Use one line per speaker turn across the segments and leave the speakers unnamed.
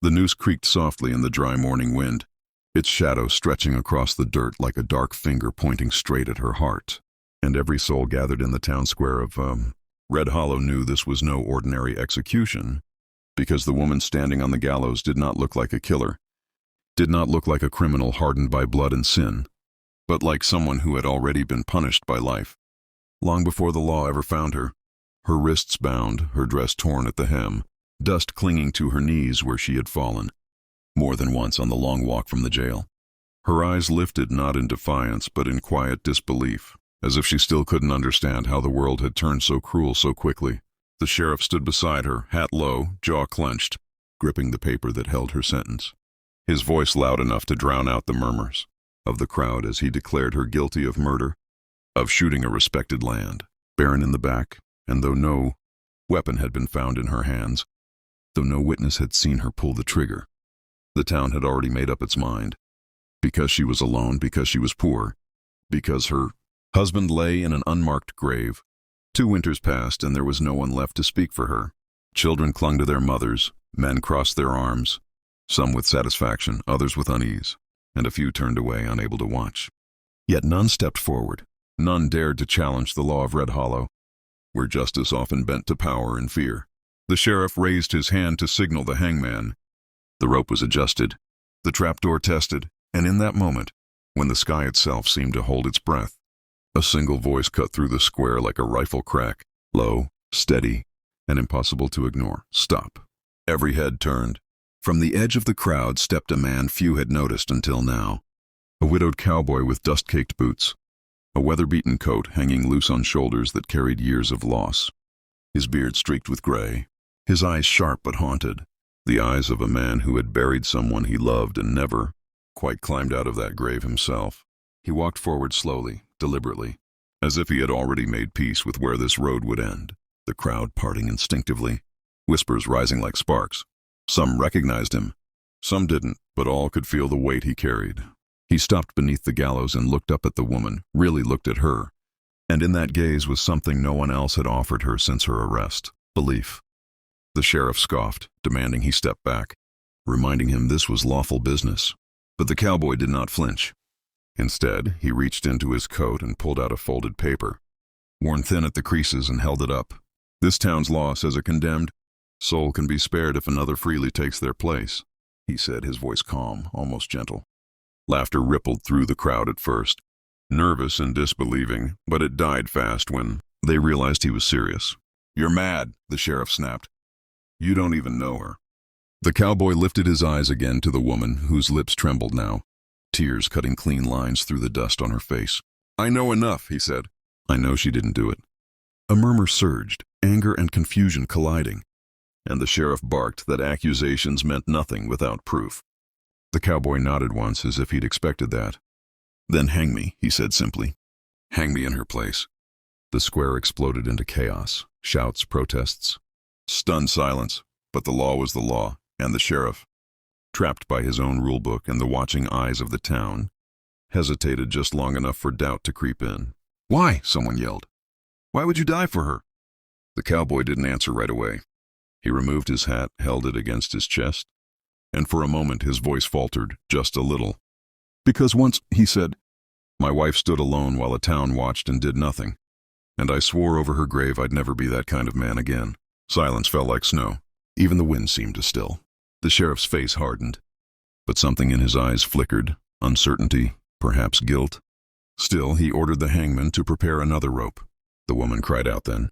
The noose creaked softly in the dry morning wind, its shadow stretching across the dirt like a dark finger pointing straight at her heart. And every soul gathered in the town square of, Red Hollow knew this was no ordinary execution, because the woman standing on the gallows did not look like a killer, did not look like a criminal hardened by blood and sin, but like someone who had already been punished by life, long before the law ever found her. Her wrists bound, her dress torn at the hem, dust clinging to her knees where she had fallen, more than once on the long walk from the jail. Her eyes lifted not in defiance but in quiet disbelief, as if she still couldn't understand how the world had turned so cruel so quickly. The sheriff stood beside her, hat low, jaw clenched, gripping the paper that held her sentence, his voice loud enough to drown out the murmurs of the crowd as he declared her guilty of murder, of shooting a respected land, barren in the back, and though no weapon had been found in her hands, though no witness had seen her pull the trigger, the town had already made up its mind. Because she was alone, because she was poor, because her husband lay in an unmarked grave. 2 winters passed and there was no one left to speak for her. Children clung to their mothers, men crossed their arms, some with satisfaction, others with unease, and a few turned away, unable to watch. Yet none stepped forward, none dared to challenge the law of Red Hollow, where justice often bent to power and fear. The sheriff raised his hand to signal the hangman. The rope was adjusted, the trapdoor tested, and in that moment, when the sky itself seemed to hold its breath, a single voice cut through the square like a rifle crack, low, steady, and impossible to ignore. Stop. Every head turned. From the edge of the crowd stepped a man few had noticed until now, a widowed cowboy with dust-caked boots, a weather-beaten coat hanging loose on shoulders that carried years of loss, his beard streaked with gray, his eyes sharp but haunted, the eyes of a man who had buried someone he loved and never quite climbed out of that grave himself. He walked forward slowly, deliberately, as if he had already made peace with where this road would end, the crowd parting instinctively, whispers rising like sparks. Some recognized him, some didn't, but all could feel the weight he carried. He stopped beneath the gallows and looked up at the woman, really looked at her, and in that gaze was something no one else had offered her since her arrest: belief. The sheriff scoffed, demanding he step back, reminding him this was lawful business. But the cowboy did not flinch. Instead, he reached into his coat and pulled out a folded paper, worn thin at the creases, and held it up. This town's law says a condemned soul can be spared if another freely takes their place, he said, his voice calm, almost gentle. Laughter rippled through the crowd at first, nervous and disbelieving, but it died fast when they realized he was serious. "You're mad," the sheriff snapped. "You don't even know her." The cowboy lifted his eyes again to the woman, whose lips trembled now, tears cutting clean lines through the dust on her face. "I know enough," he said. "I know she didn't do it." A murmur surged, anger and confusion colliding, and the sheriff barked that accusations meant nothing without proof. The cowboy nodded once, as if he'd expected that. "Then hang me," he said simply. "Hang me in her place." The square exploded into chaos, shouts, protests, stunned silence, but the law was the law, and the sheriff, trapped by his own rulebook and the watching eyes of the town, hesitated just long enough for doubt to creep in. "Why?" someone yelled. "Why would you die for her?" The cowboy didn't answer right away. He removed his hat, held it against his chest, and for a moment his voice faltered, just a little. "Because once," he said, "my wife stood alone while a town watched and did nothing, and I swore over her grave I'd never be that kind of man again." Silence fell like snow. Even the wind seemed to still. The sheriff's face hardened, but something in his eyes flickered, uncertainty, perhaps guilt. Still, he ordered the hangman to prepare another rope. The woman cried out then,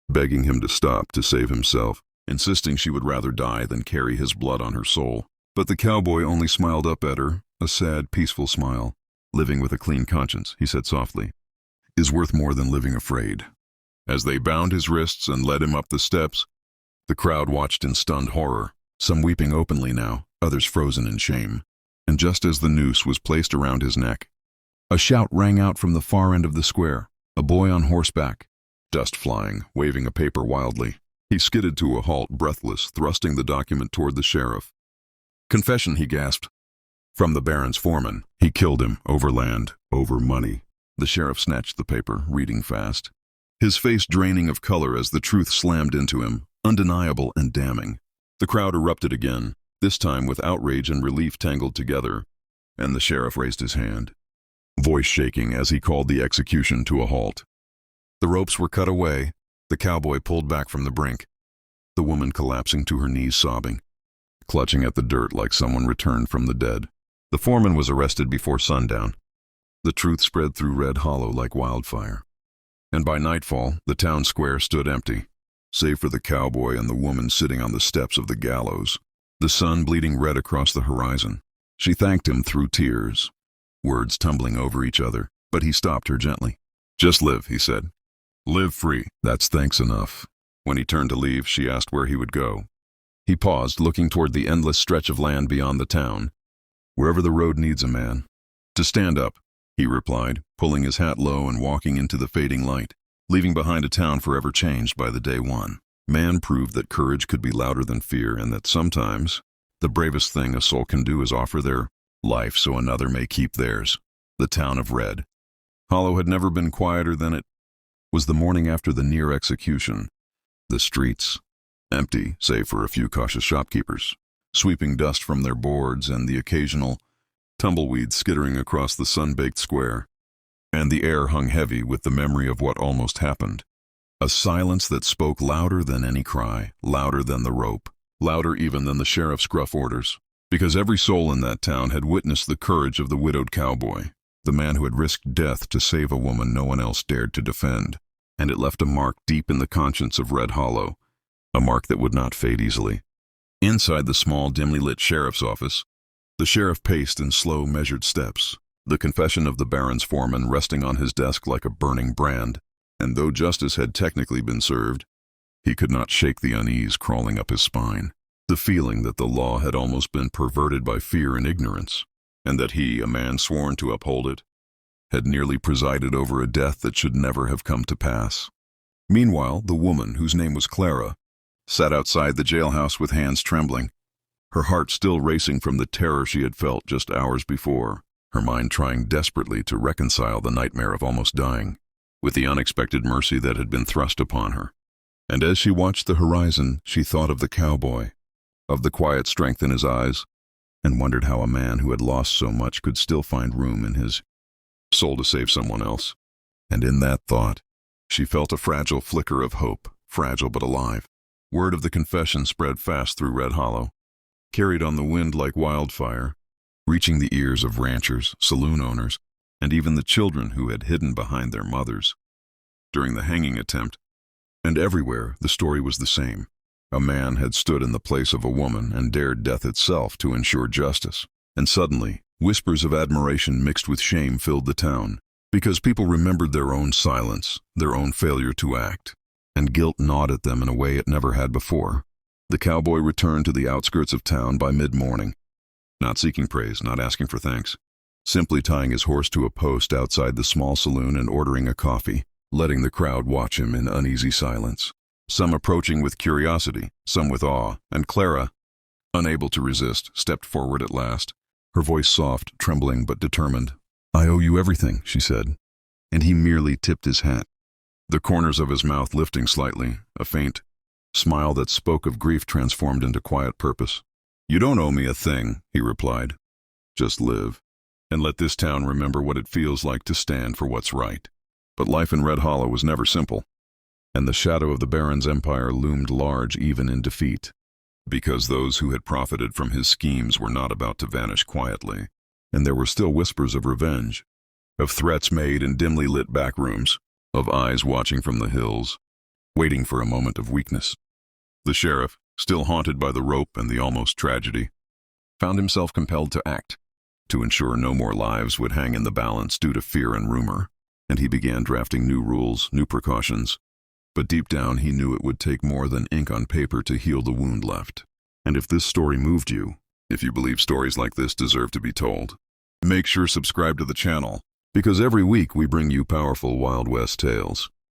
begging him to stop, to save himself, insisting she would rather die than carry his blood on her soul. But the cowboy only smiled up at her, a sad, peaceful smile. "Living with a clean conscience," he said softly, "is worth more than living afraid." As they bound his wrists and led him up the steps, the crowd watched in stunned horror, some weeping openly now, others frozen in shame. And just as the noose was placed around his neck, a shout rang out from the far end of the square, a boy on horseback, dust flying, waving a paper wildly. He skidded to a halt, breathless, thrusting the document toward the sheriff. "Confession," he gasped. "From the Baron's foreman. He killed him, over land, over money." The sheriff snatched the paper, reading fast, his face draining of color as the truth slammed into him, undeniable and damning. The crowd erupted again, this time with outrage and relief tangled together, and the sheriff raised his hand, voice shaking as he called the execution to a halt. The ropes were cut away, the cowboy pulled back from the brink, the woman collapsing to her knees sobbing, clutching at the dirt like someone returned from the dead. The foreman was arrested before sundown. The truth spread through Red Hollow like wildfire. And by nightfall, the town square stood empty, save for the cowboy and the woman sitting on the steps of the gallows, the sun bleeding red across the horizon. She thanked him through tears, words tumbling over each other, but he stopped her gently. "Just live," he said. "Live free. That's thanks enough." When he turned to leave, she asked where he would go. He paused, looking toward the endless stretch of land beyond the town. "Wherever the road needs a man." "To stand up," he replied, pulling his hat low and walking into the fading light, leaving behind a town forever changed by the day one. Man proved that courage could be louder than fear, and that sometimes the bravest thing a soul can do is offer their life so another may keep theirs. The town of Red Hollow had never been quieter than it was the morning after the near execution. The streets, empty save for a few cautious shopkeepers, sweeping dust from their boards and the occasional tumbleweed skittering across the sun-baked square. And the air hung heavy with the memory of what almost happened. A silence that spoke louder than any cry, louder than the rope, louder even than the sheriff's gruff orders. Because every soul in that town had witnessed the courage of the widowed cowboy, the man who had risked death to save a woman no one else dared to defend. And it left a mark deep in the conscience of Red Hollow, a mark that would not fade easily. Inside the small, dimly lit sheriff's office, the sheriff paced in slow, measured steps, the confession of the Baron's foreman resting on his desk like a burning brand. And though justice had technically been served, he could not shake the unease crawling up his spine, the feeling that the law had almost been perverted by fear and ignorance, and that he, a man sworn to uphold it, had nearly presided over a death that should never have come to pass. Meanwhile, the woman, whose name was Clara, sat outside the jailhouse with hands trembling, her heart still racing from the terror she had felt just hours before, her mind trying desperately to reconcile the nightmare of almost dying with the unexpected mercy that had been thrust upon her. And as she watched the horizon, she thought of the cowboy, of the quiet strength in his eyes, and wondered how a man who had lost so much could still find room in his soul to save someone else. And in that thought, she felt a fragile flicker of hope, fragile but alive. Word of the confession spread fast through Red Hollow, carried on the wind like wildfire, reaching the ears of ranchers, saloon owners, and even the children who had hidden behind their mothers during the hanging attempt. And everywhere the story was the same. A man had stood in the place of a woman and dared death itself to ensure justice. And suddenly, whispers of admiration mixed with shame filled the town, because people remembered their own silence, their own failure to act, and guilt gnawed at them in a way it never had before. The cowboy returned to the outskirts of town by mid-morning, not seeking praise, not asking for thanks, simply tying his horse to a post outside the small saloon and ordering a coffee, letting the crowd watch him in uneasy silence, some approaching with curiosity, some with awe, and Clara, unable to resist, stepped forward at last, her voice soft, trembling but determined. "I owe you everything," she said, and he merely tipped his hat, the corners of his mouth lifting slightly, a faint smile that spoke of grief transformed into quiet purpose. "You don't owe me a thing," he replied. "Just live, and let this town remember what it feels like to stand for what's right." But life in Red Hollow was never simple, and the shadow of the Baron's empire loomed large even in defeat, because those who had profited from his schemes were not about to vanish quietly, and there were still whispers of revenge, of threats made in dimly lit back rooms, of eyes watching from the hills, waiting for a moment of weakness. The sheriff, still haunted by the rope and the almost tragedy, found himself compelled to act, to ensure no more lives would hang in the balance due to fear and rumor, and he began drafting new rules, new precautions. But deep down he knew it would take more than ink on paper to heal the wound left. And if this story moved you, if you believe stories like this deserve to be told, make sure subscribe to the channel, because every week we bring you powerful Wild West tales.